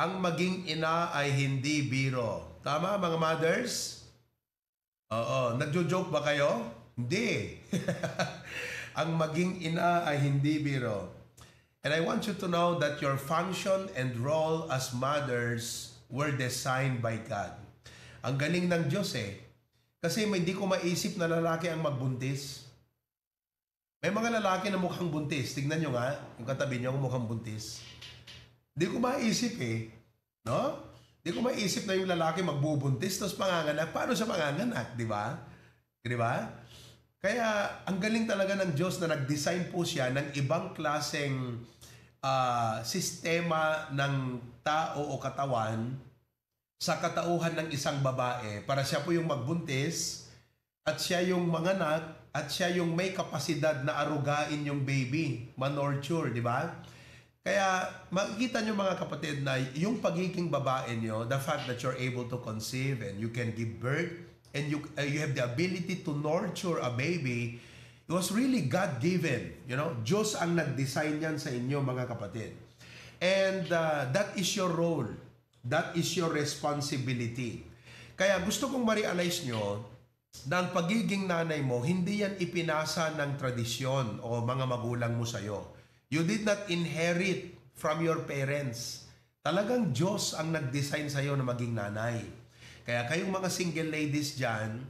Ang maging ina ay hindi biro. Tama, mga mothers? Oo. Nagjo-joke ba kayo? Hindi. Ang maging ina ay hindi biro. And I want you to know that your function and role as mothers were designed by God. Ang galing ng Diyos eh. Kasi hindi ko maisip na lalaki ang magbuntis. May mga lalaki na mukhang buntis. Tignan nyo nga, yung katabi nyo mukhang buntis. Hindi ko maisip eh. No? Hindi ko maisip na yung lalaki magbubuntis tapos panganganak. Paano siya panganganak? Di ba? Di ba? Kaya ang galing talaga ng Diyos na nag-design po siya ng ibang klaseng sistema ng tao o katawan sa katauhan ng isang babae para siya po yung magbuntis at siya yung manganak at siya yung may kapasidad na arugain yung baby, manurture, di ba? Kaya makikita nyo mga kapatid na yung pagiging babae nyo, the fact that you're able to conceive and you can give birth and you have the ability to nurture a baby, it was really God-given. You know, Diyos ang nag-design yan sa inyo mga kapatid. And that is your role. That is your responsibility. Kaya gusto kong ma-realize nyo na ang pagiging nanay mo, hindi yan ipinasa ng tradisyon o mga magulang mo sa'yo. You did not inherit from your parents. Talagang Diyos ang nag-design sa'yo na maging nanay. Kaya kayong mga single ladies dyan,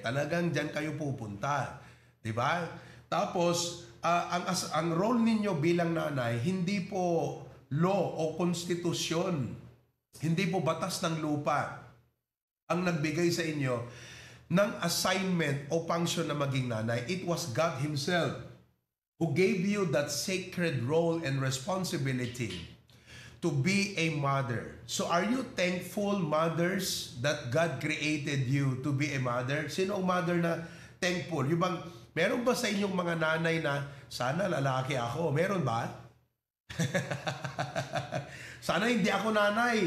talagang dyan kayo pupunta. Diba? Tapos, ang role ninyo bilang nanay, hindi po law o konstitusyon, hindi po batas ng lupa ang nagbigay sa inyo ng assignment o function na maging nanay. It was God Himself who gave you that sacred role and responsibility to be a mother. So are you thankful, mothers, that God created you to be a mother? Sino ang mother na thankful? Yung bang, meron ba sa inyong mga nanay na, sana lalaki ako? Meron ba? Sana hindi ako nanay.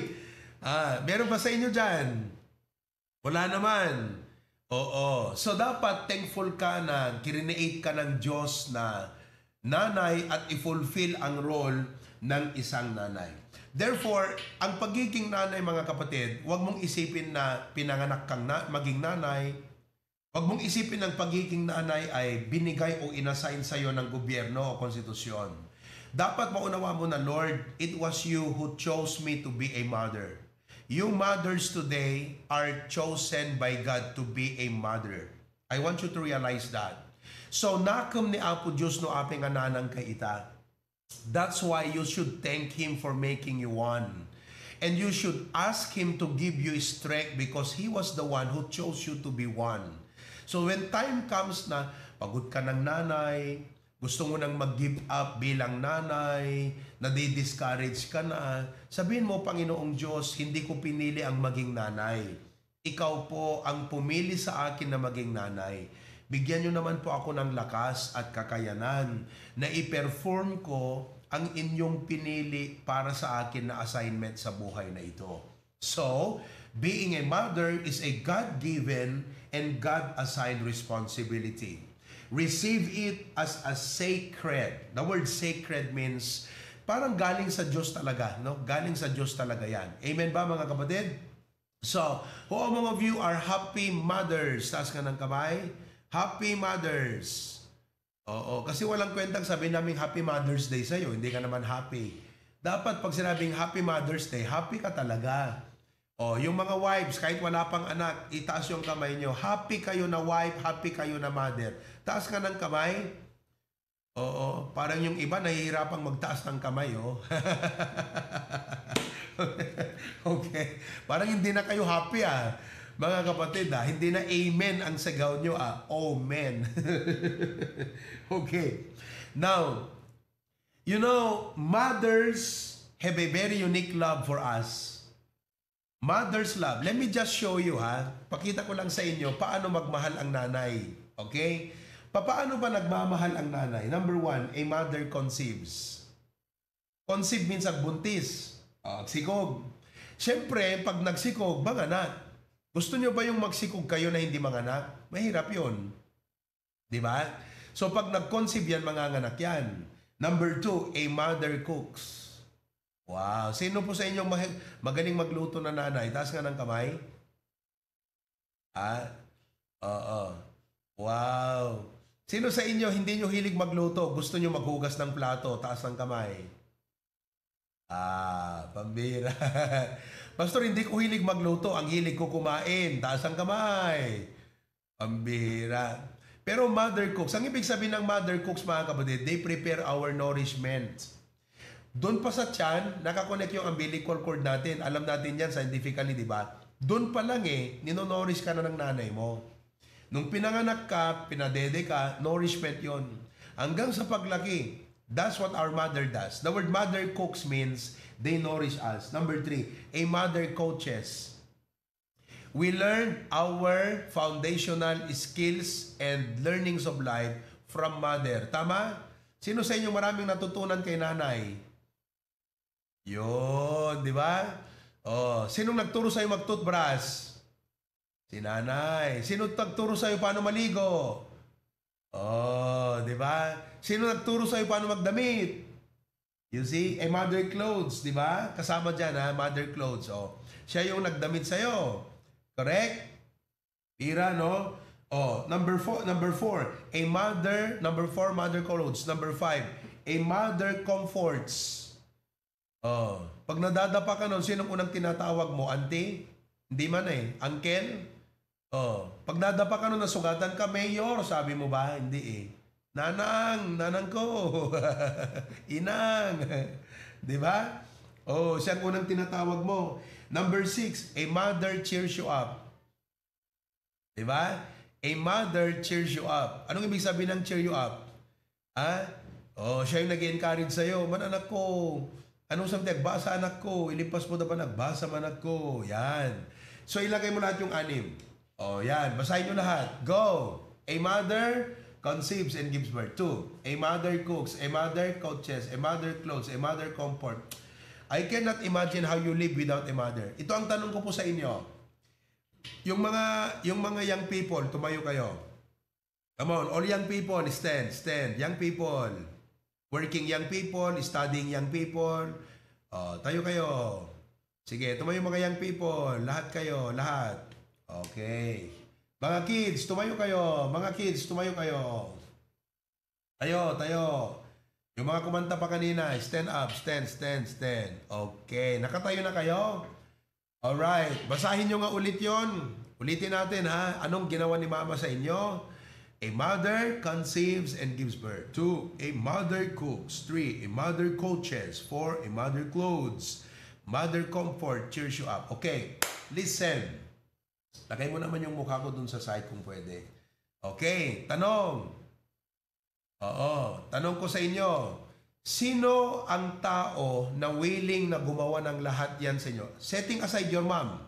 Meron ba sa inyo dyan? Wala naman. Oo. So dapat thankful ka na kirineate ka ng Diyos na nanay at i-fulfill ang role ng isang nanay. Therefore, ang pagiging nanay mga kapatid, huwag mong isipin na pinanganak kang maging nanay. Huwag mong isipin ng pagiging nanay ay binigay o inassign sa iyo ng gobyerno o konstitusyon. Dapat maunawa mo na, Lord, it was you who chose me to be a mother. You mothers today are chosen by God to be a mother. I want you to realize that. So, nakam ni Apo Diyos no aping ananang kaita. That's why you should thank Him for making you one. And you should ask Him to give you strength because He was the one who chose you to be one. So when time comes na pagod ka ng nanay, gusto mo nang mag-give up bilang nanay, nadi-discourage ka na, sabihin mo, Panginoong Diyos, hindi ko pinili ang maging nanay. Ikaw po ang pumili sa akin na maging nanay. Bigyan nyo naman po ako ng lakas at kakayanan na i-perform ko ang inyong pinili para sa akin na assignment sa buhay na ito. So, being a mother is a God-given and God-assigned responsibility. Receive it as a sacred. The word sacred means parang galing sa Diyos talaga, no? Galing sa Diyos talaga yan. Amen ba mga kapatid? So, who among of you are happy mothers? Taas ka ng kamay. Happy mothers. Oo, kasi walang kwentang sabihin namin Happy Mother's Day sa'yo, hindi ka naman happy. Dapat pag sinabing Happy Mother's Day, happy ka talaga. O, yung mga wives, kahit wala pang anak, itaas yung kamay nyo. Happy kayo na wife, happy kayo na mother. Taas ka ng kamay. Oo, parang yung iba nahihirapang magtaas ng kamay, oh. Okay, parang hindi na kayo happy, ah. Mga kapatid, hindi na amen ang sigaw nyo, oh men. Okay. Now, you know, mothers have a very unique love for us. Mother's love. Let me just show you, Pakita ko lang sa inyo paano magmahal ang nanay. Okay? Paano ba nagmamahal ang nanay? Number one, a mother conceives. Conceive means agbuntis. Sikog. Siyempre, pag nagsikog, manganak. Gusto nyo ba yung magsikog kayo na hindi manganak? Mahirap yun. Diba? So pag nag-conceive yan, manganganak yan. Number two, a mother cooks. Wow. Sino po sa inyo magaling magluto na nanay? Taas nga ng kamay. Ah, oo. Wow. Sino sa inyo hindi nyo hilig magluto? Gusto nyo maghugas ng plato? Taas ng kamay. Pambira. Pastor, hindi ko hilig magluto. Ang hilig ko kumain. Taas ang kamay. Pambira. Pero mother cooks, ang ibig sabihin ng mother cooks mga kapatid, they prepare our nourishment. Doon pa sa tiyan, nakakonect yung umbilical cord natin. Alam natin yan scientifically, di ba? Doon pa lang ninonourish ka na ng nanay mo. Nung pinanganak ka, pinadede ka, nourishment yon. Hanggang sa paglaki, that's what our mother does. The word mother cooks means they nourish us. Number 3, a mother coaches. We learn our foundational skills and learnings of life from mother. Tama? Sino sa inyo maraming natutunan kay nanay? Yun, di ba? Sinong nagturo sa'yo mag-toothbrush? Si nanay. Sino nagturo sa'yo paano maligo? Di ba? Sino nagturo sa'yo paano magdamit? You see? Mother clothes, di ba? Kasama dyan, mother clothes. Siya yung nagdamit sa'yo. Correct? Pira, no? Number four, number 4, mother clothes. Number 5, a mother comforts. Pag nadadapa ka nun, sinong unang tinatawag mo? Auntie? Hindi man Uncle? Pag nadapa ka nun, nasugatan ka, Mayor, sabi mo ba? Hindi nanang ko. Inang. Di ba? Siya ang unang tinatawag mo. Number 6, a mother cheers you up. Diba? A mother cheers you up. Anong ibig sabihin ng cheer you up? Siya yung nag-encourage sa'yo. Anak ko, anong sabi? Nagbasa anak ko. Ilipas mo na ba? Nagbasa anak ko. Yan. So, ilagay mo lahat yung 6. Yan. Basahin nyo lahat. Go! A mother conceives and gives birth. 2. A mother cooks. A mother coaches. A mother clothes. A mother comfort. I cannot imagine how you live without a mother. Ito ang tanong ko po sa inyo. Yung mga young people, tumayo kayo. Come on, all young people, stand. Young people, working young people, studying young people. Tayo kayo. Sige, tumayo mga young people. Lahat kayo, lahat. Okay. Mga kids, tumayo kayo. Mga kids, tumayo kayo. Tayo. Yung mga kumanta pa kanina, stand up, stand. Okay, nakatayo na kayo? Alright, basahin nyo nga ulit yon. Ulitin natin anong ginawa ni mama sa inyo? A mother conceives and gives birth. 2, a mother cooks. 3, a mother coaches. 4, a mother clothes. Mother comfort cheers you up. Okay, listen. Lagay mo naman yung mukha ko dun sa side kung pwede. Okay, tanong. Tanong ko sa inyo, sino ang tao na willing na gumawa ng lahat yan sa inyo? Setting aside your mom.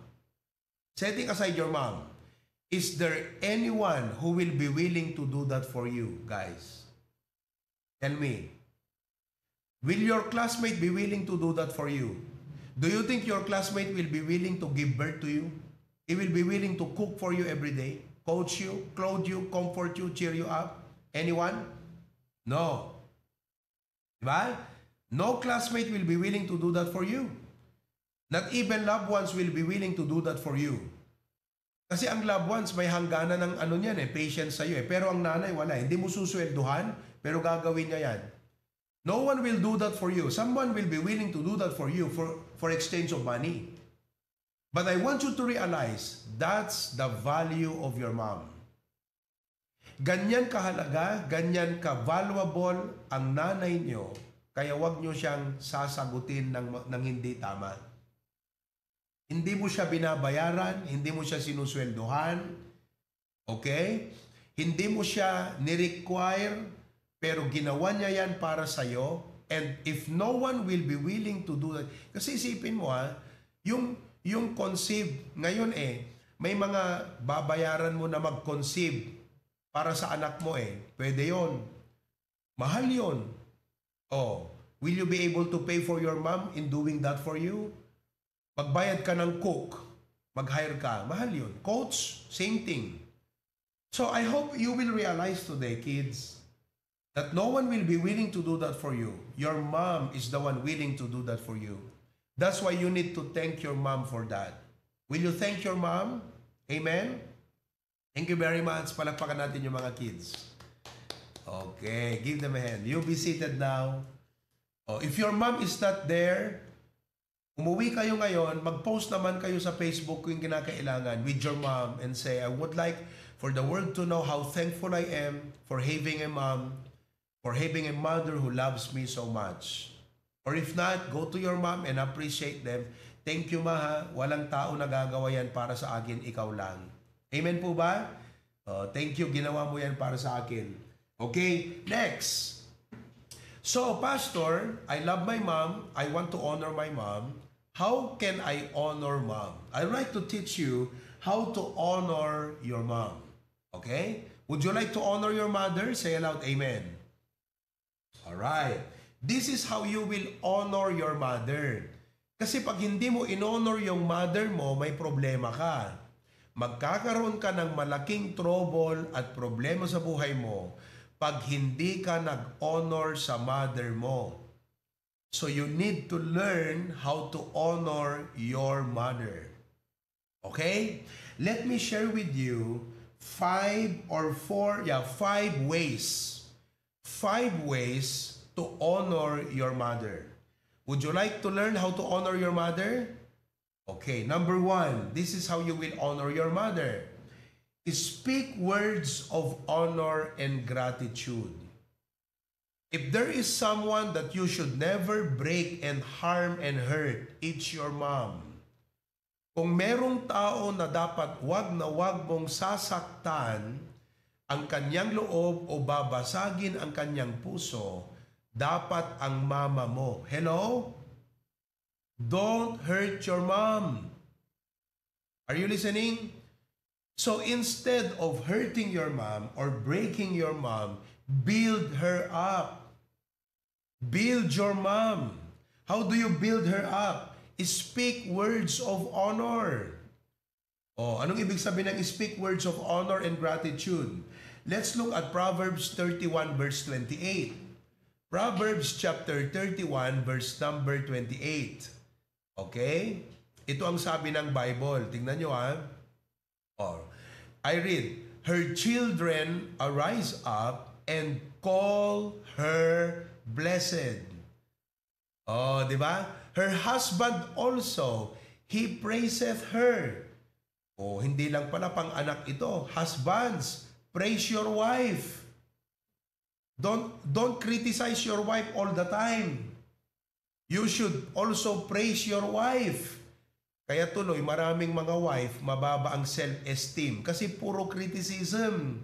Is there anyone who will be willing to do that for you, guys? Tell me. Will your classmate be willing to do that for you? Do you think your classmate will be willing to give birth to you? He will be willing to cook for you every day, coach you, clothe you, comfort you, cheer you up? Anyone? No. Diba? No classmate will be willing to do that for you. Not even loved ones will be willing to do that for you. Kasi ang loved ones may hangganan ng patience sa'yo Pero ang nanay wala. Hindi mo suswelduhan, pero gagawin niya yan. No one will do that for you. Someone will be willing to do that for you for exchange of money. But I want you to realize that's the value of your mom. Ganyan kahalaga, ganyan ka-valuable ang nanay nyo, kaya wag nyo siyang sasagutin ng hindi tama. Hindi mo siya binabayaran, hindi mo siya sinusweldohan, okay? Hindi mo siya ni-require, pero ginawa niya yan para sa'yo, and if no one will be willing to do that, kasi isipin mo yung conceive, ngayon may mga babayaran mo na mag-conceive, para sa anak mo pwede yon. Mahal yon. Will you be able to pay for your mom in doing that for you? Magbayad ka ng cook, mag-hire ka, mahal yon. Coach, same thing. So I hope you will realize today, kids, that no one will be willing to do that for you. Your mom is the one willing to do that for you. That's why you need to thank your mom for that. Will you thank your mom? Amen? Thank you very much. Palakpakan natin yung mga kids. Okay, give them a hand. You'll be seated now. Oh, if your mom is not there, umuwi kayo ngayon, mag-post naman kayo sa Facebook kung kinakailangan with your mom and say, I would like for the world to know how thankful I am for having a mom, for having a mother who loves me so much. Or if not, go to your mom and appreciate them. Thank you, ma. Walang tao nagagawa yan para sa akin, ikaw lang. Amen po ba? Thank you, ginawa mo yan para sa akin. Okay, next. So, Pastor, I love my mom. I want to honor my mom. How can I honor mom? I'd like to teach you how to honor your mom. Okay? Would you like to honor your mother? Say aloud, amen. Alright. This is how you will honor your mother. Kasi pag hindi mo in-honor yung mother mo, may problema ka. Magkakaroon ka ng malaking trouble at problema sa buhay mo pag hindi ka nag-honor sa mother mo. So you need to learn how to honor your mother. Okay? Let me share with you 5 ways. 5 ways to honor your mother. Would you like to learn how to honor your mother? Okay, number 1, this is how you will honor your mother. Speak words of honor and gratitude. If there is someone that you should never break and harm and hurt, it's your mom. Kung merong tao na dapat wag na wag mong sasaktan ang kanyang loob o babasagin ang kanyang puso, dapat ang mama mo. Hello? Don't hurt your mom. Are you listening? So instead of hurting your mom or breaking your mom, build her up. Build your mom. How do you build her up? Speak words of honor. Oh, anong ibig sabihin ng speak words of honor and gratitude? Let's look at Proverbs 31 verse 28. Proverbs chapter 31 verse number 28. Okay? Ito ang sabi ng Bible. Tingnan nyo ha. Or, I read, her children arise up and call her blessed. Oh, di ba? Her husband also, he praiseth her. Oh, hindi lang pala pang anak ito. Husbands, praise your wife. Don't criticize your wife all the time. You should also praise your wife. Kaya tuloy, maraming mga wife, mababa ang self-esteem kasi puro criticism.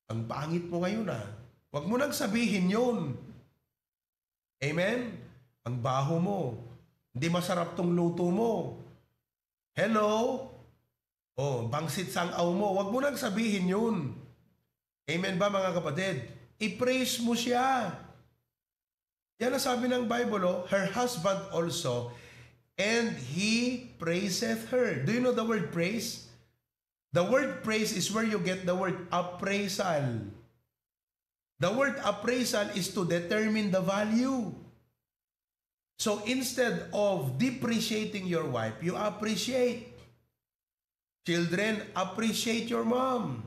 Ang pangit mo ngayon ah. Huwag mo nang sabihin yun. Amen? Ang baho mo. Hindi masarap tong luto mo. Hello? Oh, bangsit sangaw mo. Huwag mo nang sabihin yun. Amen ba mga kapatid? I-praise mo siya. Yan ang sabi ng Bible, oh, her husband also, and he praiseth her. Do you know the word praise? The word praise is where you get the word appraisal. The word appraisal is to determine the value. So instead of depreciating your wife, you appreciate. Children, appreciate your mom.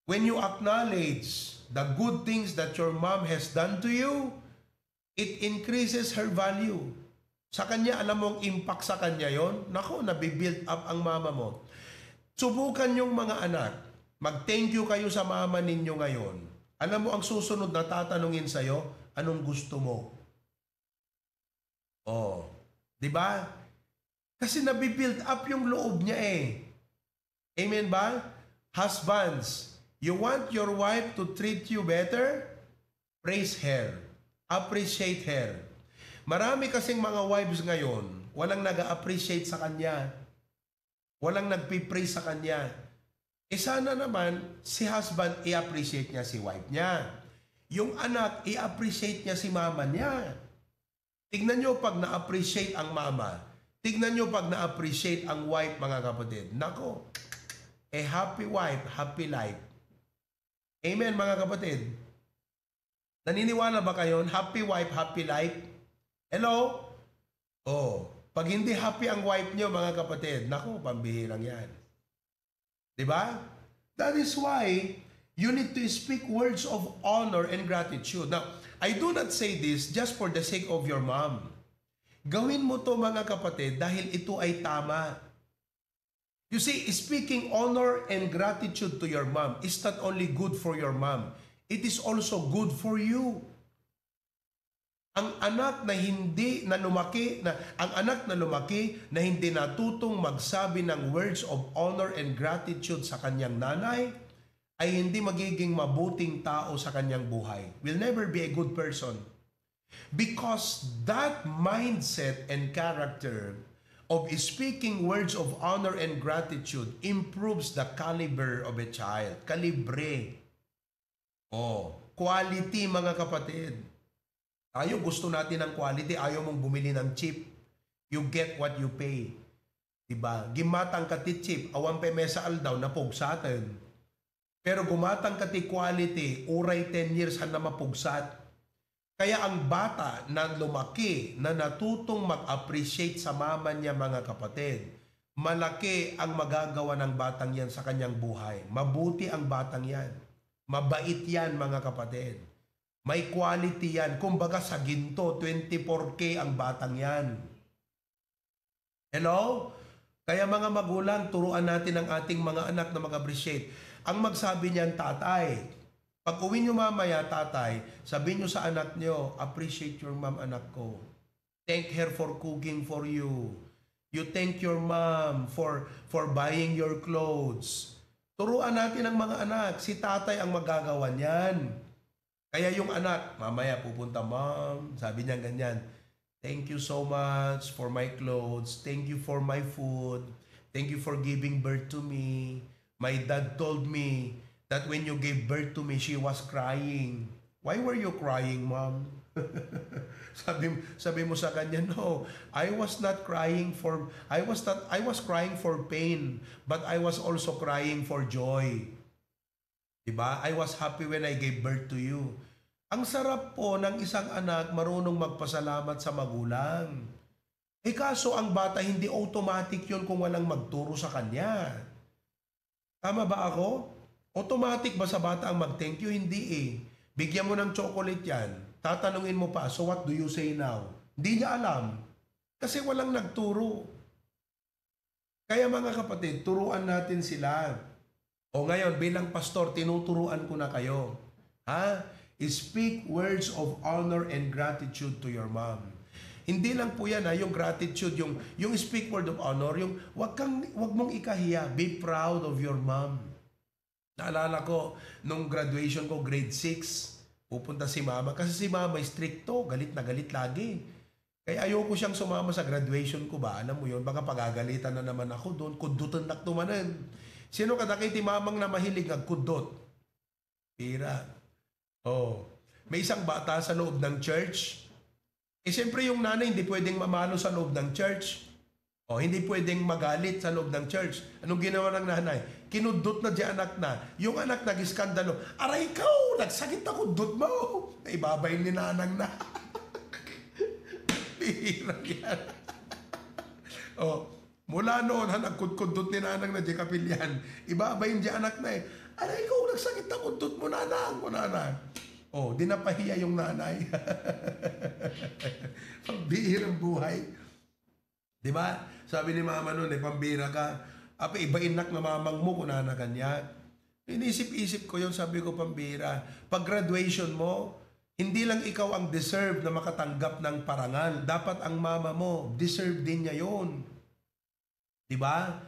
When you acknowledge the good things that your mom has done to you, it increases her value. Sa kanya, alam mong impact sa kanya yon. Nako, nabibuild up ang mama mo. Subukan yung mga anak. Mag-thank you kayo sa mama ninyo ngayon. Alam mo, ang susunod na tatanungin sa'yo, anong gusto mo? Oh, di ba? Kasi nabibuild up yung loob niya eh. Amen ba? Husbands, you want your wife to treat you better? Praise her. Appreciate her. Marami kasing mga wives ngayon, walang nag-appreciate sa kanya. Walang nagpipraise sa kanya. E sana naman, si husband, i-appreciate niya si wife niya. Yung anak, i-appreciate niya si mama niya. Tignan nyo pag na-appreciate ang mama. Tignan nyo pag na-appreciate ang wife, mga kapatid. Nako, a happy wife, happy life. Amen, mga kapatid. Naniniwala ba kayo? Happy wife, happy life? Hello? Oh, pag hindi happy ang wife nyo, mga kapatid, naku, pambihirang yan. Diba? That is why you need to speak words of honor and gratitude. Now, I do not say this just for the sake of your mom. Gawin mo to, mga kapatid, dahil ito ay tama. You see, speaking honor and gratitude to your mom is not only good for your mom, it is also good for you. Ang anak na lumaki na hindi natutong magsabi ng words of honor and gratitude sa kanyang nanay ay hindi magiging mabuting tao sa kanyang buhay. Will never be a good person. Because that mindset and character of speaking words of honor and gratitude improves the caliber of a child. Kalibre. Quality, mga kapatid. Tayo gusto natin ng quality, ayaw mong bumili ng cheap. You get what you pay. Diba? Gimatang ka ti cheap, awan pe mesa aldaw na pugsaten. Pero gumatang ka ti quality, uray 10 years na mapugsat. Kaya ang bata na lumaki, na natutong mag-appreciate sa mama niya, mga kapatid, malaki ang magagawa ng batang yan sa kanyang buhay. Mabuti ang batang yan. Mabait yan, mga kapatid. May quality yan. Kumbaga sa ginto, 24K ang batang yan. Hello? Kaya mga magulang, turuan natin ang ating mga anak na mag-appreciate. Ang magsabi niyan, tatay, pag uwi nyo mamaya, tatay, sabihin nyo sa anak nyo, appreciate your mom, anak ko. Thank her for cooking for you. You thank your mom for buying your clothes. Turuan natin ang mga anak. Si tatay ang magagawa niyan. Kaya yung anak, mamaya pupunta, mom, sabi niya ganyan, thank you so much for my clothes. Thank you for my food. Thank you for giving birth to me. My dad told me that when you gave birth to me, she was crying. Why were you crying, mom? sabi mo sa kanya, no, I was crying for pain, but I was also crying for joy. Diba? I was happy when I gave birth to you. Ang sarap po ng isang anak marunong magpasalamat sa magulang. Kaso ang bata hindi automatic yun kung walang magturo sa kanya. Tama ba ako? Automatic ba sa bata ang mag-thank you? Hindi eh. Bigyan mo ng chocolate yan. Tatanungin mo pa, so what do you say now? Hindi niya alam. Kasi walang nagturo. Kaya mga kapatid, turuan natin sila. O ngayon, bilang pastor, tinuturuan ko na kayo. Speak words of honor and gratitude to your mom. Hindi lang po yan yung gratitude, yung speak word of honor, yung wag mong ikahiya. Be proud of your mom. Naalala ko, nung graduation ko, grade 6, pupunta si mama. Kasi si mama stricto, galit na galit lagi. Kaya ayoko siyang sumama sa graduation ko ba? Alam mo yun, baka pagagalitan na naman ako doon. Kudutan na tumanan. Sino kadakiti mamang na mahilig nagkudot? Pira. May isang bata sa loob ng church. Siyempre yung nanay hindi pwedeng mamalo sa loob ng church. Hindi pwedeng magalit sa loob ng church. Anong ginawa ng nanay? Kinudot na di anak na. Yung anak nag-iskandalo, aray ikaw, nagsakit na kudot mo. Ibabay ni nanang na. Bihirang yan. Mula noon, nagkudkudot ni nanang na di kapilyan. Ibabay di anak na aray ikaw, nagsakit na kudot mo, nanang. Di napahiya yung nanay. Bihirang buhay. Diba? Sabi ni mama noon, pambira ka. Ibain na mamang mo kung na kanya. Inisip-isip ko yun, sabi ko, pambira. Pag graduation mo, hindi lang ikaw ang deserve na makatanggap ng parangal. Dapat ang mama mo, deserve din niya yun. Diba?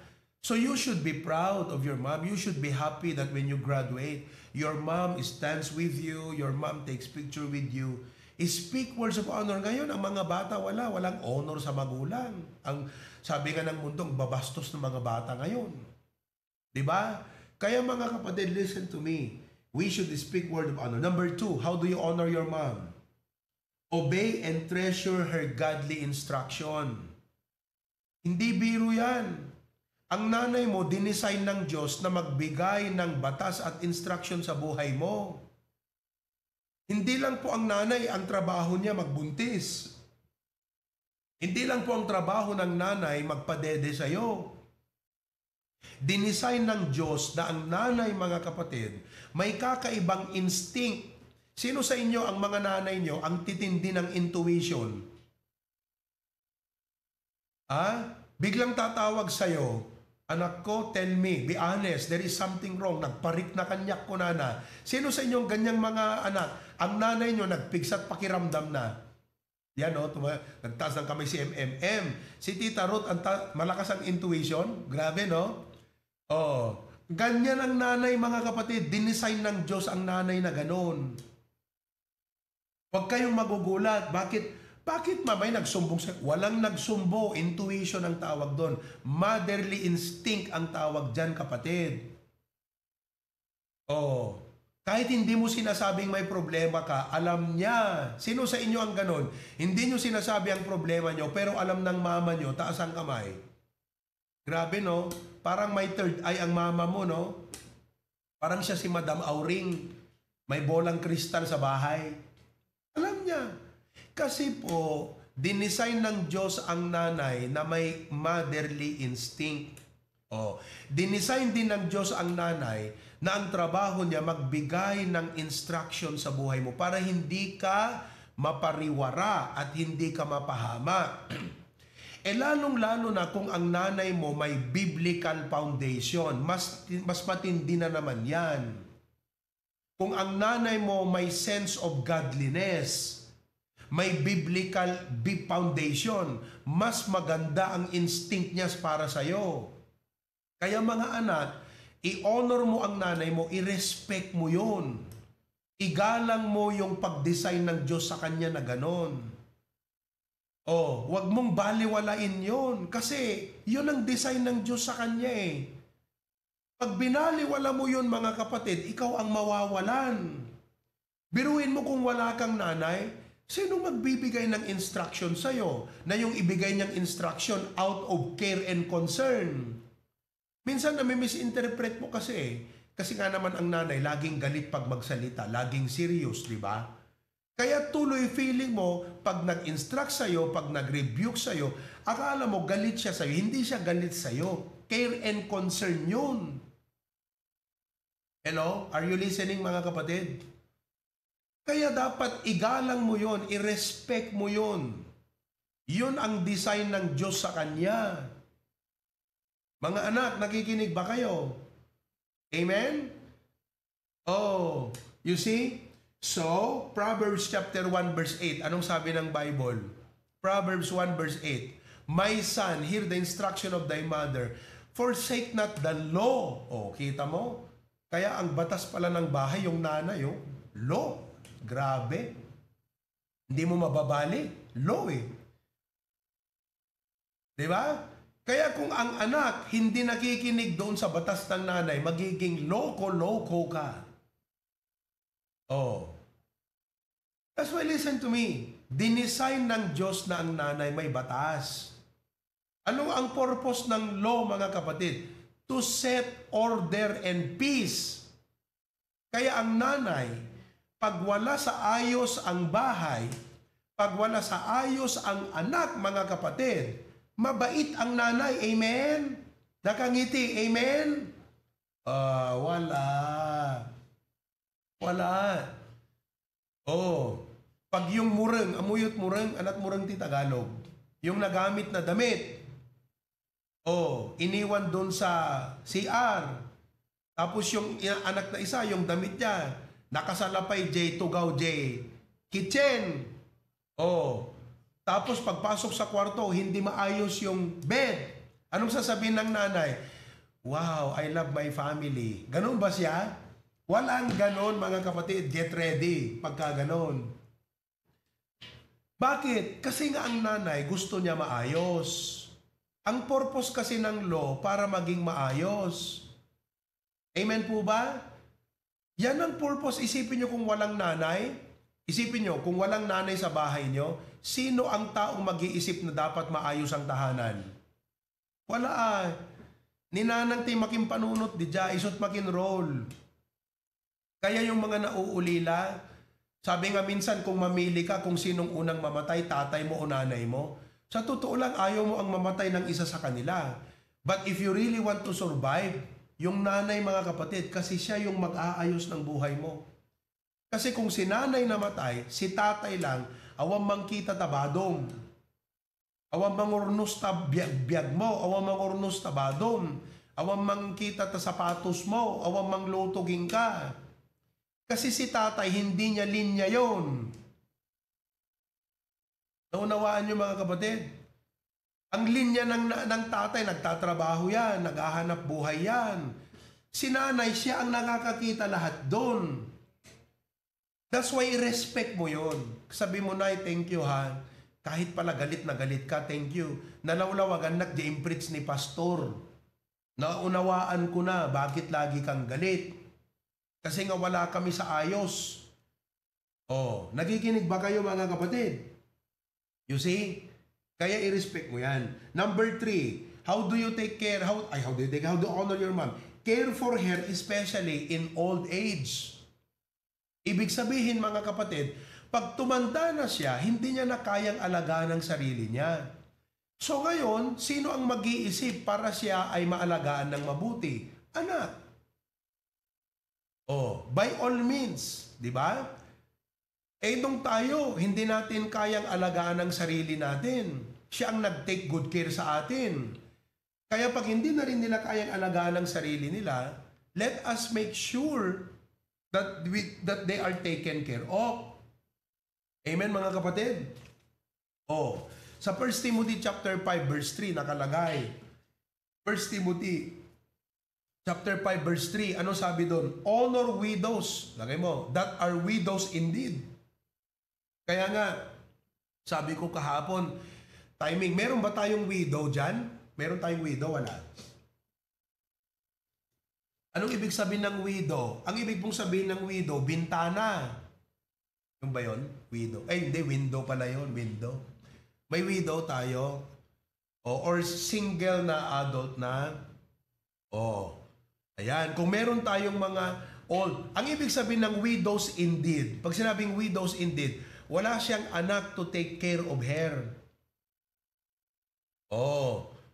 So you should be proud of your mom. You should be happy that when you graduate, your mom stands with you, your mom takes picture with you. Speak words of honor. Ngayon, ang mga bata, walang honor sa magulang. Ang sabi nga ng mundo, babastos ng mga bata ngayon. Diba? Kaya mga kapatid, listen to me. We should speak word of honor. Number 2, how do you honor your mom? Obey and treasure her godly instruction. Hindi biro yan. Ang nanay mo, dinesign ng Diyos na magbigay ng batas at instruction sa buhay mo. Hindi lang po ang nanay, ang trabaho niya magbuntis. Hindi lang po ang trabaho ng nanay magpadede sa'yo. Dinisign ng Diyos na ang nanay, mga kapatid, may kakaibang instinct. Sino sa inyo ang mga nanay nyo ang titindi ng intuition? Biglang tatawag sa'yo, anak ko, tell me, be honest, there is something wrong. Nagparik na kanyak ko, nana. Sino sa inyong ganyang mga anak? Ang nanay nyo nagpigsat pakiramdam na. Yan o, nagtaas ng kamay si MMM. Si Tita Ruth, malakas ang intuition. Grabe, no? Oh, ganyan ang nanay, mga kapatid. Dinisign ng Diyos ang nanay na ganon. Huwag kayong magugulat. Bakit mamay nagsumbong sa... Walang nagsumbo. Intuition ang tawag doon. Motherly instinct ang tawag dyan, kapatid. Oh, kahit hindi mo sinasabing may problema ka, alam niya. Sino sa inyo ang ganon? Hindi nyo sinasabi ang problema nyo, pero alam ng mama nyo, taas ang kamay. Grabe, no? Parang may third eye ang mama mo, no? Parang siya si Madam Auring. May bolang kristal sa bahay. Alam niya. Kasi po, dinisign ng Diyos ang nanay na may motherly instinct. Dinisign din ng Diyos ang nanay na ang trabaho niya magbigay ng instruction sa buhay mo para hindi ka mapariwara at hindi ka mapahama. Lalong-lalo na kung ang nanay mo may biblical foundation, mas matindi na naman yan. Kung ang nanay mo may sense of godliness, may biblical foundation, mas maganda ang instinct niya para sa'yo. Kaya mga anak, i-honor mo ang nanay mo, i-respect mo yun. Igalang mo yung pag-design ng Diyos sa kanya na ganon. Huwag mong baliwalain yun kasi yun ang design ng Diyos sa kanya eh. Pag binaliwala mo yun, mga kapatid, ikaw ang mawawalan. Biruin mo kung wala kang nanay, sino magbibigay ng instruction sa'yo na yung ibigay niyang instruction out of care and concern? Minsan nami-misinterpret mo kasi nga naman ang nanay laging galit pag magsalita, laging serious, di ba? Kaya tuloy feeling mo, pag nag-instruct sa'yo, pag nag-rebuke sa'yo, akala mo galit siya sa'yo. Hindi siya galit sa'yo. Care and concern yun. Hello? Are you listening, mga kapatid? Kaya dapat igalang mo yun, i-respect mo yun. Yun ang design ng Diyos sa kanya. Mga anak, nakikinig ba kayo? Amen? You see? So, Proverbs chapter 1 verse 8. Anong sabi ng Bible? Proverbs 1 verse 8. My son, hear the instruction of thy mother. Forsake not the law. Kita mo? Kaya ang batas pala ng bahay, yung nanay, law. Grabe. Hindi mo mababali. Law eh. Diba? Kaya kung ang anak hindi nakikinig doon sa batas ng nanay, magiging loko-loko ka. That's why listen to me. Dinisign ng Diyos na ang nanay may batas. Ano ang purpose ng law, mga kapatid? To set order and peace. Kaya ang nanay, pag wala sa ayos ang bahay, pag wala sa ayos ang anak, mga kapatid, mabait ang nanay. Amen? Nakangiti. Amen? Wala. Pag yung mureng, amuyot mureng, anak mureng ti Tagalog, yung nagamit na damit, iniwan doon sa CR, tapos yung anak na isa, yung damit niya, nakasalapay J, tugaw J, kitchen, tapos pagpasok sa kwarto, hindi maayos yung bed. Anong sasabihin ng nanay? Wow, I love my family. Ganon ba siya? Walang ganon, mga kapatid. Get ready pagka ganon. Bakit? Kasi nga ang nanay gusto niya maayos. Ang purpose kasi ng law para maging maayos. Amen po ba? Yan ang purpose. Isipin nyo kung walang nanay. Isipin nyo, kung walang nanay sa bahay nyo, sino ang taong mag-iisip na dapat maayos ang tahanan? Wala. Ninanang ti makin panunot, di dya, isot makin roll. Kaya yung mga nauulila, Sabi nga minsan kung mamili ka kung sinong unang mamatay, tatay mo o nanay mo, sa totoo lang ayaw mo ang mamatay ng isa sa kanila. But if you really want to survive, yung nanay mga kapatid, kasi siya yung mag-aayos ng buhay mo. Kasi kung si nanay namatay, si tatay lang, awang mangkita tabadong. Awang mangurnos ta biag mo, awang mangurnos tabadong. Awang mangkita ta sapatos mo, awang manglutoging ka. Kasi si tatay, hindi niya linya yon. Naunawaan niyo mga kapatid? Ang linya ng tatay, nagtatrabaho yan, naghahanap buhay yan. Si nanay, siya ang nakakakita lahat doon. That's why i-respect mo yon. Sabi mo, Nay, thank you ha. Kahit pala galit na galit ka, thank you. Nalawlawagan nag-imprits ni pastor. Naunawaan ko na, bakit lagi kang galit? Kasi nga wala kami sa ayos. Oh, nagiginig ba kayo mga kapatid? You see? Kaya i-respect mo yan. Number 3, how do you take care? How do you honor your mom? Care for her, especially in old age. Ibig sabihin mga kapatid, pag tumanda na siya, hindi niya na kayang alagaan ang sarili niya. So ngayon, sino ang mag-iisip para siya ay maalagaan ng mabuti? Anak. Oh, by all means, di ba? Nung tayo, hindi natin kayang alagaan ang sarili natin. Siya ang nag-take good care sa atin. Kaya pag hindi na rin nila kayang alagaan ang sarili nila, let us make sure that they are taken care of. Amen mga kapatid? Oh, sa 1 Timothy chapter 5 verse 3 nakalagay. 1 Timothy chapter 5 verse 3, ano sabi doon? Honor widows, lagay mo, that are widows indeed. Kaya nga, sabi ko kahapon, timing, meron ba tayong widow dyan? Meron tayong widow, wala. Anong ibig sabihin ng widow? Ang ibig pong sabihin ng widow, bintana. Yung ba yun? Widow. Hindi, window pala yun, window. May widow tayo. Or single na adult na. Ayan, kung meron tayong mga old, ang ibig sabihin ng widows indeed, pag sinabing widows indeed, wala siyang anak to take care of her.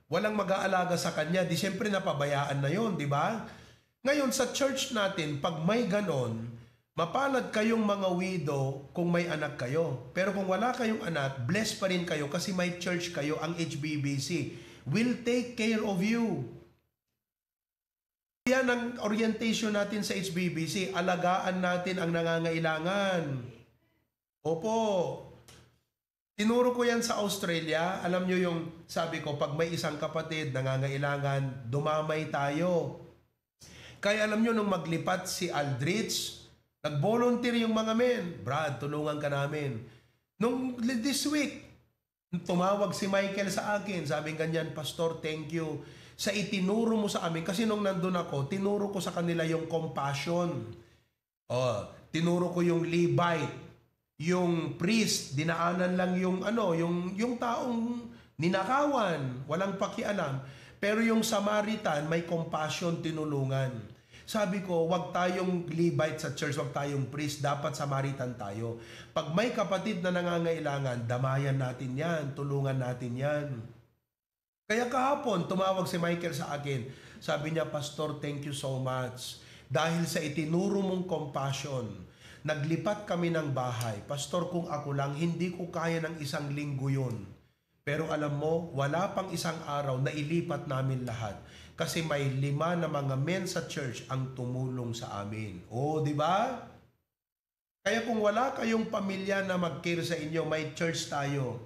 Walang mag-aalaga sa kanya, di siyempre napabayaan na yon, di ba? Ngayon, sa church natin, pag may ganon, mapalad kayong mga widow kung may anak kayo. Pero kung wala kayong anak, blessed pa rin kayo kasi may church kayo, ang HBBC will take care of you. Yan ang orientation natin sa HBBC. Alagaan natin ang nangangailangan. Opo. Tinuro ko yan sa Australia. Alam nyo yung sabi ko, pag may isang kapatid nangangailangan, dumamay tayo. Kaya alam nyo, nung maglipat si Aldrich, nag-volunteer yung mga men. Brad, tulungan ka namin. Nung this week, tumawag si Michael sa akin. Sabi ganyan, Pastor, thank you sa itinuro mo sa amin. Kasi nung nandun ako, tinuro ko sa kanila yung compassion. Tinuro ko yung Levite, yung priest, dinaanan lang yung yung taong ninakawan, walang pakialam. Pero yung Samaritan, may compassion, tinulungan. Sabi ko, wag tayong Levite sa church, wag tayong priest, dapat Samaritan tayo. Pag may kapatid na nangangailangan, damayan natin yan, tulungan natin yan. Kaya kahapon, tumawag si Michael sa akin. Sabi niya, Pastor, thank you so much. Dahil sa itinuro mong compassion, naglipat kami ng bahay. Pastor, kung ako lang, hindi ko kaya ng isang linggo yun. Pero alam mo, wala pang isang araw na ilipat namin lahat. Kasi may 5 na mga men sa church ang tumulong sa amin. Di ba? Kaya kung wala kayong pamilya na mag-care sa inyo, may church tayo.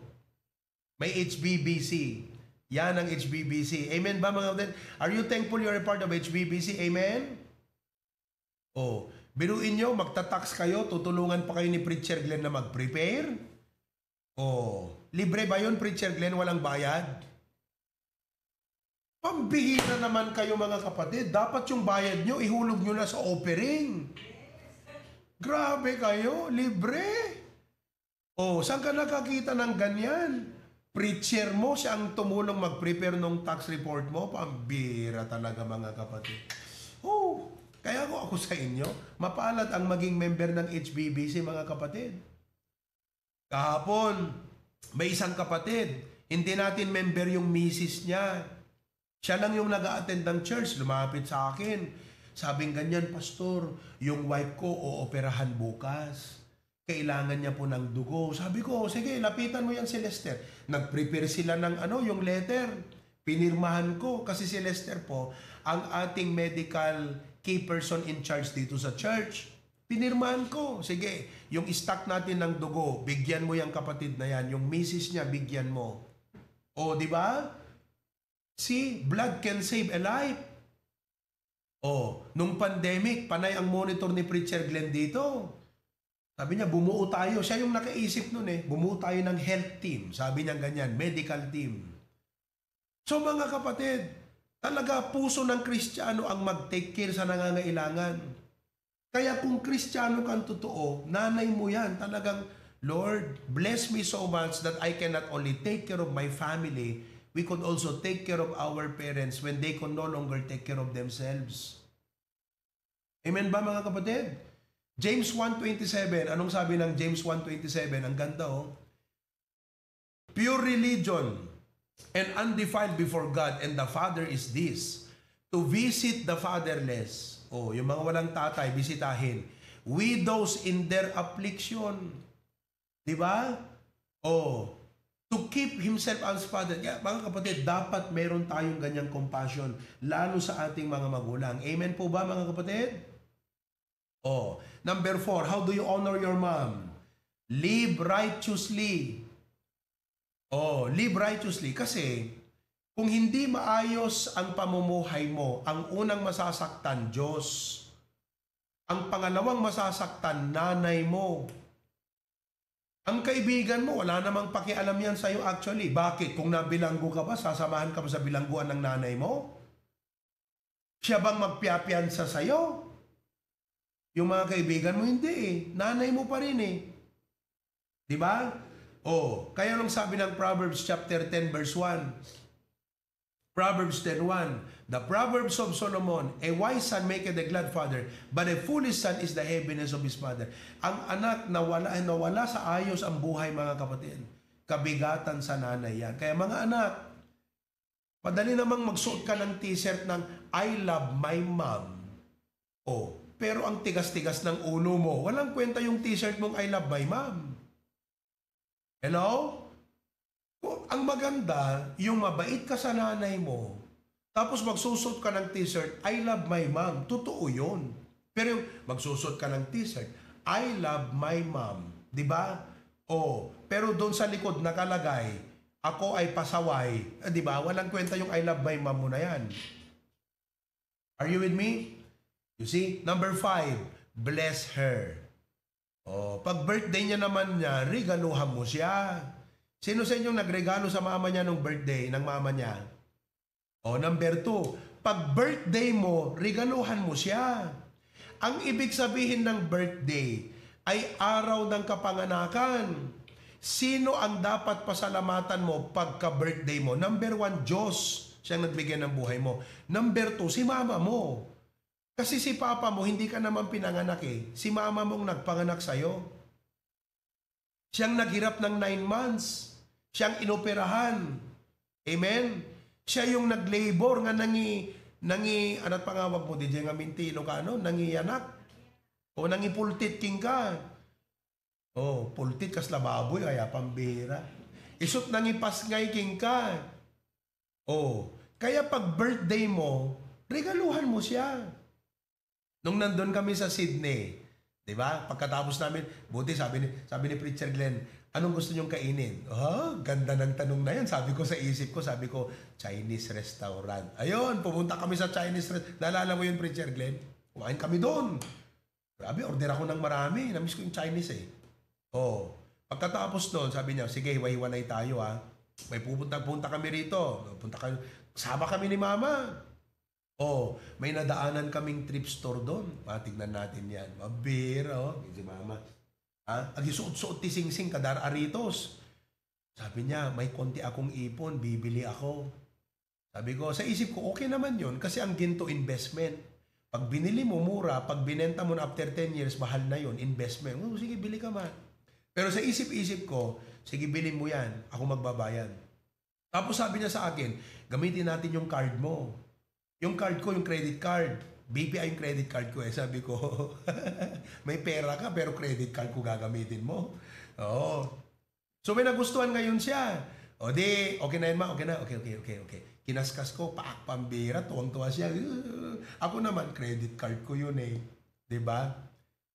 May HBBC. Yan ang HBBC. Amen ba mga kapatid? Are you thankful you're a part of HBBC? Amen? Biruin nyo, magtatax kayo, tutulungan pa kayo ni Preacher Glenn na mag-prepare? Libre ba yun, Preacher Glenn? Walang bayad? Pambihira naman kayo mga kapatid. Dapat yung bayad nyo, ihulog nyo na sa offering. Grabe kayo, libre. Saan ka nakakita ng ganyan? Preacher mo, siya ang tumulong mag-prepare ng tax report mo. Pambira talaga mga kapatid. Kaya ako sa inyo, mapalad ang maging member ng HBBC, mga kapatid. Kahapon, may isang kapatid, hindi natin member yung misis niya. Siya lang yung nag-a-attend ng church, lumapit sa akin. Sabing ganyan, Pastor, yung wife ko ooperahan bukas. Kailangan niya po ng dugo. Sabi ko, sige, lapitan mo yan si Lester. Nag-prepare sila ng yung letter. Pinirmahan ko kasi si Lester po, ang ating medical key person in charge dito sa church. Pinirmahan ko. Sige, yung stock natin ng dugo, bigyan mo yung kapatid na yan. Yung misis niya, bigyan mo. O, di ba? See, blood can save a life. O, nung pandemic, panay ang monitor ni Preacher Glenn dito. Sabi niya, bumuo tayo. Siya yung nakaisip nun bumuo tayo ng health team. Sabi niya ganyan, medical team. So mga kapatid, talaga puso ng Kristiyano ang mag-take care sa nangangailangan. Kaya kung Kristiyano kang totoo, nanay mo yan. Talagang, Lord, bless me so much that I can not only take care of my family, we could also take care of our parents when they can no longer take care of themselves. Amen ba mga kapatid? James 1:27, anong sabi ng James 1:27? Ang ganda Pure religion and undefiled before God and the Father is this, to visit the fatherless. Yung mga walang tatay, bisitahin. Widows in their affliction. Diba? To keep himself as father. Mga kapatid, dapat meron tayong ganyang compassion, lalo sa ating mga magulang. Amen po ba mga kapatid? Number 4, how do you honor your mom? Live righteously. Live righteously. Kasi, kung hindi maayos ang pamumuhay mo, ang unang masasaktan, Diyos. Ang pangalawang masasaktan, nanay mo. Ang kaibigan mo, wala namang pakialam yan sa'yo actually. Bakit? Kung nabilanggo ka ba, sasamahan ka ba sa bilangguan ng nanay mo? Siya bang magpiyapiyansa sa'yo? Yung mga kaibigan mo, hindi Nanay mo pa rin Diba? Kaya nung sabi ng Proverbs chapter 10 verse 1, Proverbs 10:1, the Proverbs of Solomon, a wise son maketh a glad father, but a foolish son is the heaviness of his mother. Ang anak na wala sa ayos ang buhay, mga kapatid, kabigatan sa nanay yan. Kaya mga anak, madali namang magsuot ka ng t-shirt ng I love my mom. Pero ang tigas-tigas ng ulo mo, walang kwenta yung t-shirt mong I love my mom. Hello? Ang maganda, yung mabait ka sa nanay mo, tapos magsusot ka ng t-shirt, I love my mom. Totoo yun. Pero yung magsusot ka ng t-shirt, I love my mom. Diba? Pero doon sa likod nakalagay, ako ay pasaway. Diba? Walang kwenta yung I love my mom mo na yan. Are you with me? You see? Number 5, bless her. Pag birthday niya naman niya, regaluhan mo siya. Sino sa inyong nagregalo sa mama niya nung birthday ng mama niya? Number 2, pag birthday mo, regaluhan mo siya. Ang ibig sabihin ng birthday ay araw ng kapanganakan. Sino ang dapat pasalamatan mo pagka birthday mo? Number 1, Diyos. Siyang nagbigay ng buhay mo. Number 2, si mama mo. Kasi si papa mo, hindi ka naman pinanganak Si mama mong nagpanganak sa'yo. Siyang naghirap ng 9 months. Siyang inoperahan. Amen? Siya yung nag-labor nga anong pangawag mo, DJ nga mintino ka, nangiyanak. Nangipultit king ka. Pultit kas lababoy, kaya pambira. Isot nangipas ngay king ka. Kaya pag birthday mo, regaluhan mo siya. Nung nandun kami sa Sydney, di ba? Pagkatapos namin, buti sabi ni Preacher Glenn, anong gusto niyong kainin? Ganda ng tanong na yan. Sabi ko sa isip ko, Chinese restaurant. Ayun, pumunta kami sa Chinese restaurant. Naalala mo yun, Preacher Glenn? Kumain kami doon. Grabe, order ako ng marami. Namiss ko yung Chinese Pagkatapos noon, sabi niya, sige, hiwa-hiwanay tayo May punta kami rito. Sama kami ni Mama. May nadaanan kaming trip store doon. Tignan natin yan. Mabira, si Mama. Agisuot-suot ti sing-sing kadar aritos. Sabi niya, may konti akong ipon, bibili ako. Sabi ko, sa isip ko, okay naman yun kasi ang ginto investment. Pag binili mo mura, pag binenta mo na after 10 years, mahal na yon, investment. Oh, sige, bili ka man. Pero sa isip-isip ko, sige, bilhin mo yan, ako magbabayad. Tapos sabi niya sa akin, gamitin natin yung card mo. Yung card ko, yung credit card. BPI yung credit card ko eh. Sabi ko, may pera ka pero credit card ko gagamitin mo. Oo. So may nagustuhan ngayon siya. O di, okay na yun ma, okay na, okay. Kinaskas ko, pambira, tuwang-tuwa siya. Ako naman, credit card ko yun eh. Diba?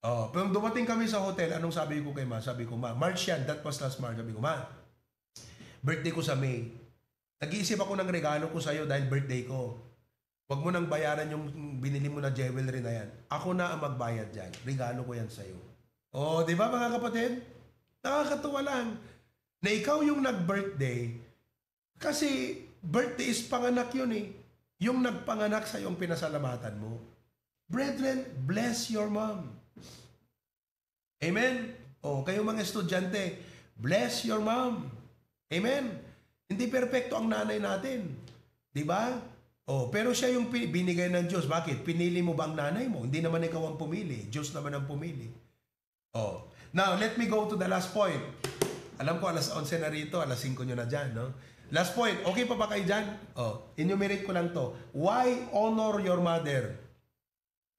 Oh, pero dumating kami sa hotel, anong sabi ko kay ma? Sabi ko, ma, March yan, that was last March. Sabi ko, ma, birthday ko sa May. Nag-iisip ako ng regalo ko sa'yo dahil birthday ko. Huwag mo nang bayaran yung binili mo na jewelry na yan. Ako na ang magbayad dyan. Regalo ko yan sa'yo. Oh, di ba mga kapatid? Nakakatuwa lang na ikaw yung nag-birthday kasi birthday is panganak yun eh. Yung nagpanganak sa yung pinasalamatan mo. Brethren, bless your mom. Amen? O, kayo mga estudyante, bless your mom. Amen? Hindi perpekto ang nanay natin. Diba? O, pero siya yung binigay ng Diyos. Bakit? Pinili mo ba ang nanay mo? Hindi naman ikaw ang pumili. Diyos naman ang pumili. O, now, let me go to the last point. Alam ko, alas 11 na rito, alas 5 nyo na dyan, no? Last point, okay pa ba kayo dyan? Oh, enumerate ko lang to. Why honor your mother?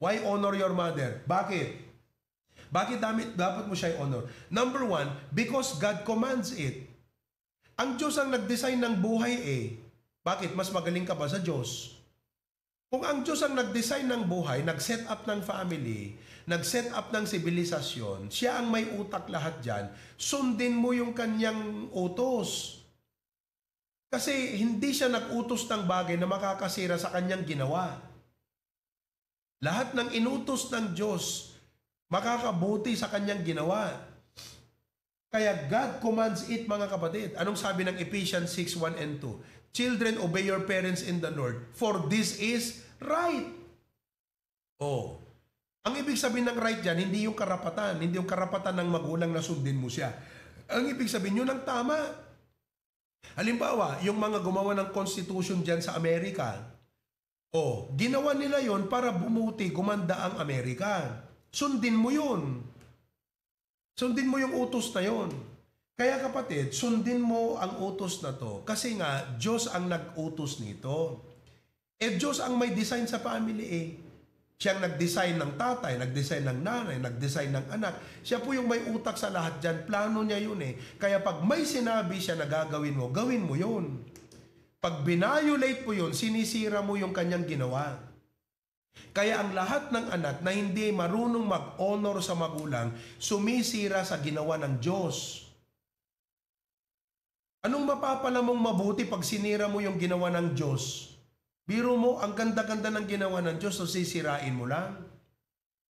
Why honor your mother? Bakit? Bakit dapat mo siya i-honor? Number one, because God commands it. Ang Diyos ang nag-design ng buhay eh. Bakit? Mas magaling ka ba sa Diyos? Kung ang Diyos ang nag-design ng buhay, nag-set up ng family, nag-set up ng sibilisasyon, siya ang may utak lahat dyan, sundin mo yung kanyang utos. Kasi hindi siya nag-utos ng bagay na makakasira sa kanyang ginawa. Lahat ng inutos ng Diyos, makakabuti sa kanyang ginawa. Kaya God commands it, mga kapatid. Anong sabi ng Ephesians 6:1 and 2? Children, obey your parents in the Lord, for this is right. Oh, ang ibig sabihin ng right dyan, hindi yung karapatan. Hindi yung karapatan ng magulang na sundin mo siya. Ang ibig sabihin yun ang tama. Halimbawa, yung mga gumawa ng constitution dyan sa Amerika, oh, ginawa nila yon para bumuti, gumanda ang Amerika. Sundin mo yun. Sundin mo yung utos na yon. Kaya kapatid, sundin mo ang utos na to. Kasi nga, Diyos ang nag-utos nito. Diyos ang may design sa family eh. Siya ang nag-design ng tatay, nag-design ng nanay, nag-design ng anak. Siya po yung may utak sa lahat dyan. Plano niya yun eh. Kaya pag may sinabi siya na gagawin mo yun. Pag binayolate mo yun, sinisira mo yung kanyang ginawa. Kaya ang lahat ng anak na hindi marunong mag-honor sa magulang, sumisira sa ginawa ng Diyos. Anong mapapala mong mabuti pag sinira mo yung ginawa ng Diyos? Biro mo, ang ganda-ganda ng ginawa ng Diyos, so sisirain mo lang.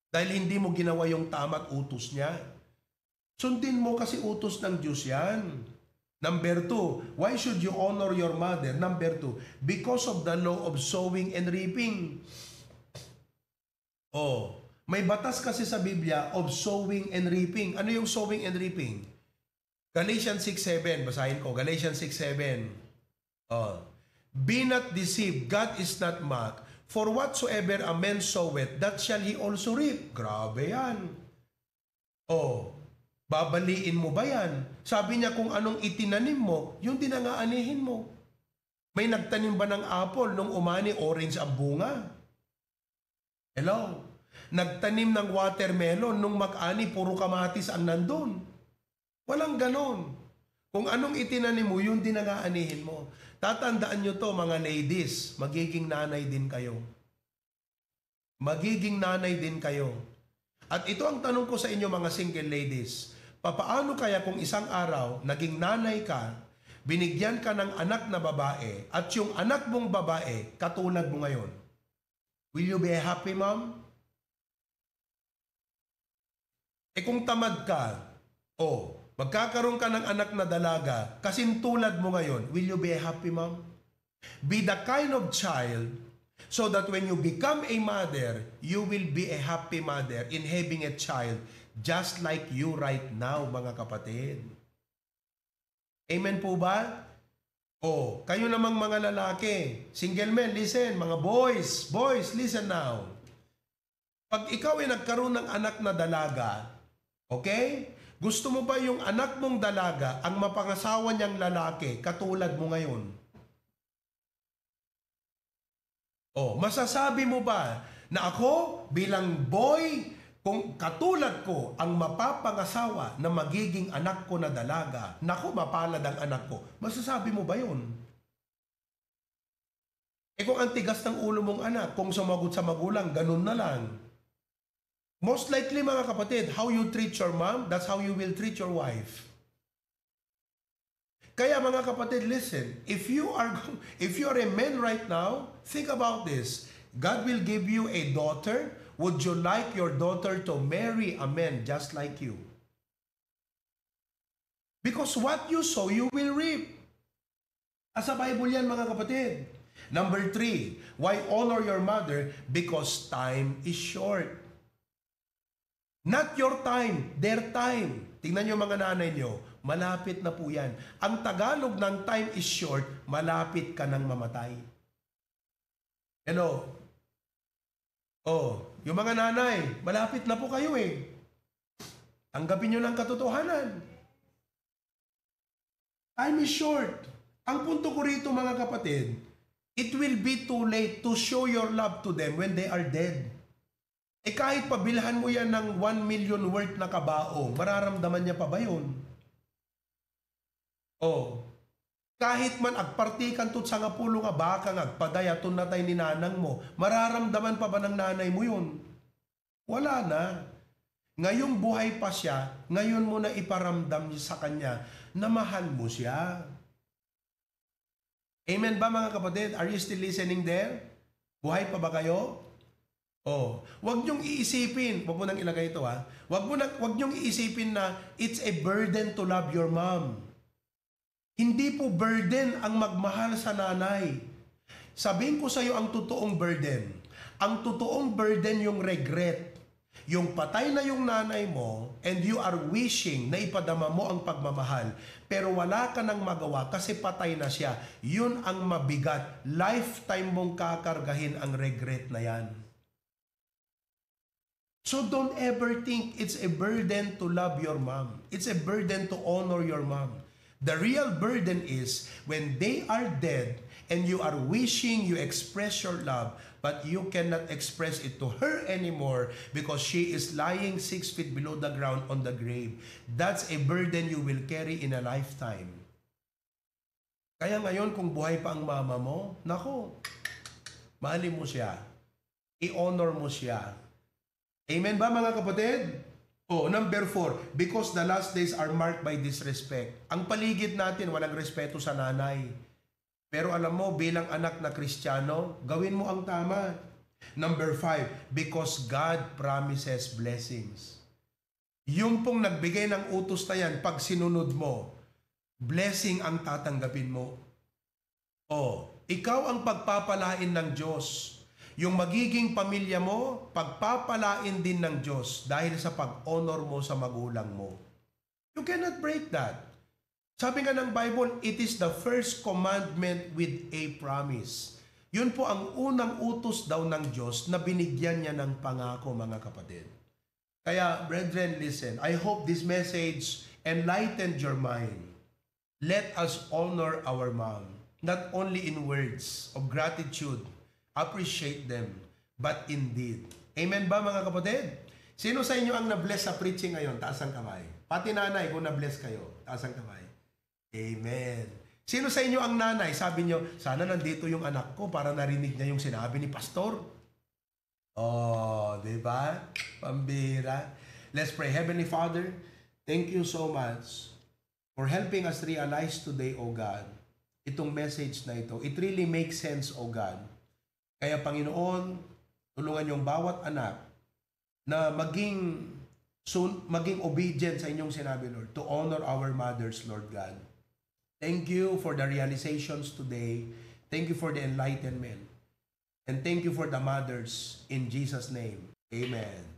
Dahil hindi mo ginawa yung tama at utos niya. Sundin mo kasi utos ng Diyos yan. Number 2, why should you honor your mother? Number 2, because of the law of sowing and reaping. Oh, may batas kasi sa Biblia of sowing and reaping. Ano yung sowing and reaping? Galatians 6:7, basahin ko. Galatians 6:7. Oh, be not deceived, God is not mocked. For whatsoever a man soweth, that shall he also reap. Grabe yan. Oh, babaliin mo ba yan? Sabi niya kung anong itinanim mo, yun din ang aanihin mo. May nagtanim ba ng apple nung umani, orange ang bunga? Hello? Nagtanim ng watermelon nung mag-ani, puro kamatis ang nandun. Walang ganon. Kung anong itinanim mo, yun din ang aanihin mo. Tatandaan nyo to mga ladies, magiging nanay din kayo. Magiging nanay din kayo. At ito ang tanong ko sa inyo mga single ladies. Papaano kaya kung isang araw, naging nanay ka, binigyan ka ng anak na babae, at yung anak mong babae, katulad mo ngayon? Will you be a happy mom? Kung tamad ka, magkakaroon ka ng anak na dalaga, kasing tulad mo ngayon, will you be a happy mom? Be the kind of child so that when you become a mother, you will be a happy mother in having a child just like you right now, mga kapatid. Amen po ba? Kayo namang mga lalaki, single men, listen, mga boys, listen now. Pag ikaw ay nagkaroon ng anak na dalaga, okay? Gusto mo ba yung anak mong dalaga ang mapangasawa niyang lalaki katulad mo ngayon? O, masasabi mo ba na ako bilang boy, kung katulad ko ang mapapangasawa na magiging anak ko na dalaga, naku, mapalad ang anak ko. Masasabi mo ba yun? Eh kung ang tigas ng ulo mong anak, kung sumagot sa magulang, ganun na lang. Most likely mga kapatid, how you treat your mom, that's how you will treat your wife. Kaya mga kapatid, listen, if you are a man right now, think about this. God will give you a daughter. Would you like your daughter to marry a man just like you? Because what you sow, you will reap. Sa Bible yan mga kapatid. Number 3, why honor your mother? Because time is short. Not your time, their time. Tingnan nyo mga nanay nyo, malapit na po yan. Ang Tagalog ng time is short, malapit ka nang mamatay. Hello? Oh, yung mga nanay, malapit na po kayo eh. Tanggapin nyo ng katotohanan. Time is short. Ang punto ko rito mga kapatid, it will be too late to show your love to them when they are dead. Eh kahit pabilhan mo yan ng 1 million worth na kabao, mararamdaman niya pa ba yun? Oh, kahit man agpartikan tut sa nga pulo nga baka nga agpadayaton na tayo ni nanang mo, mararamdaman pa ba ng nanay mo yun? Wala na. Ngayong buhay pa siya, ngayon mo na iparamdam sa kanya na mahal mo siya. Amen ba mga kapatid? Are you still listening there? Buhay pa ba kayo? Oh, wag niyong iisipin, wag mo nang ilagay ito ha. Wag niyong iisipin na it's a burden to love your mom. Hindi po burden ang magmahal sa nanay. Sabihin ko sa iyo ang totoong burden. Ang totoong burden yung regret. Yung patay na yung nanay mo and you are wishing na ipadama mo ang pagmamahal pero wala ka nang magawa kasi patay na siya. Yun ang mabigat. Lifetime mong kakargahin ang regret na yan. So don't ever think it's a burden to love your mom. It's a burden to honor your mom. The real burden is when they are dead and you are wishing you express your love, but you cannot express it to her anymore because she is lying 6 feet below the ground on the grave. That's a burden you will carry in a lifetime. Kaya ngayon kung buhay pa ang mama mo, nako, mahalin mo siya. I-honor mo siya. Amen ba mga kapatid? Oh, number 4, because the last days are marked by disrespect. Ang paligid natin, walang respeto sa nanay. Pero alam mo, bilang anak na Kristiyano, gawin mo ang tama. Number 5, because God promises blessings. Yung pong nagbigay ng utos na yan, pag sinunod mo, blessing ang tatanggapin mo. Oh, ikaw ang pagpapalain ng Diyos. Yung magiging pamilya mo, pagpapalain din ng Diyos dahil sa pag-honor mo sa magulang mo. You cannot break that. Sabi nga ng Bible, it is the first commandment with a promise. Yun po ang unang utos daw ng Diyos na binigyan niya ng pangako mga kapatid. Kaya, brethren, listen. I hope this message enlightened your mind. Let us honor our mom, not only in words of gratitude, appreciate them, but indeed. Amen ba mga kapatid? Sino sa inyo ang na-bless sa preaching ngayon? Taas ang kamay. Pati nanay, kung na-bless kayo, taas ang kamay. Amen. Sino sa inyo ang nanay? Sabi nyo, sana nandito yung anak ko para narinig niya yung sinabi ni pastor. Oh, di ba? Pambira. Let's pray. Heavenly Father, thank you so much for helping us realize today, O God, itong message na ito. It really makes sense, O God. Kaya Panginoon, tulungan yung bawat anak na maging obedient sa inyong sinabi, Lord, to honor our mothers, Lord God. Thank you for the realizations today. Thank you for the enlightenment. And thank you for the mothers. In Jesus' name, amen.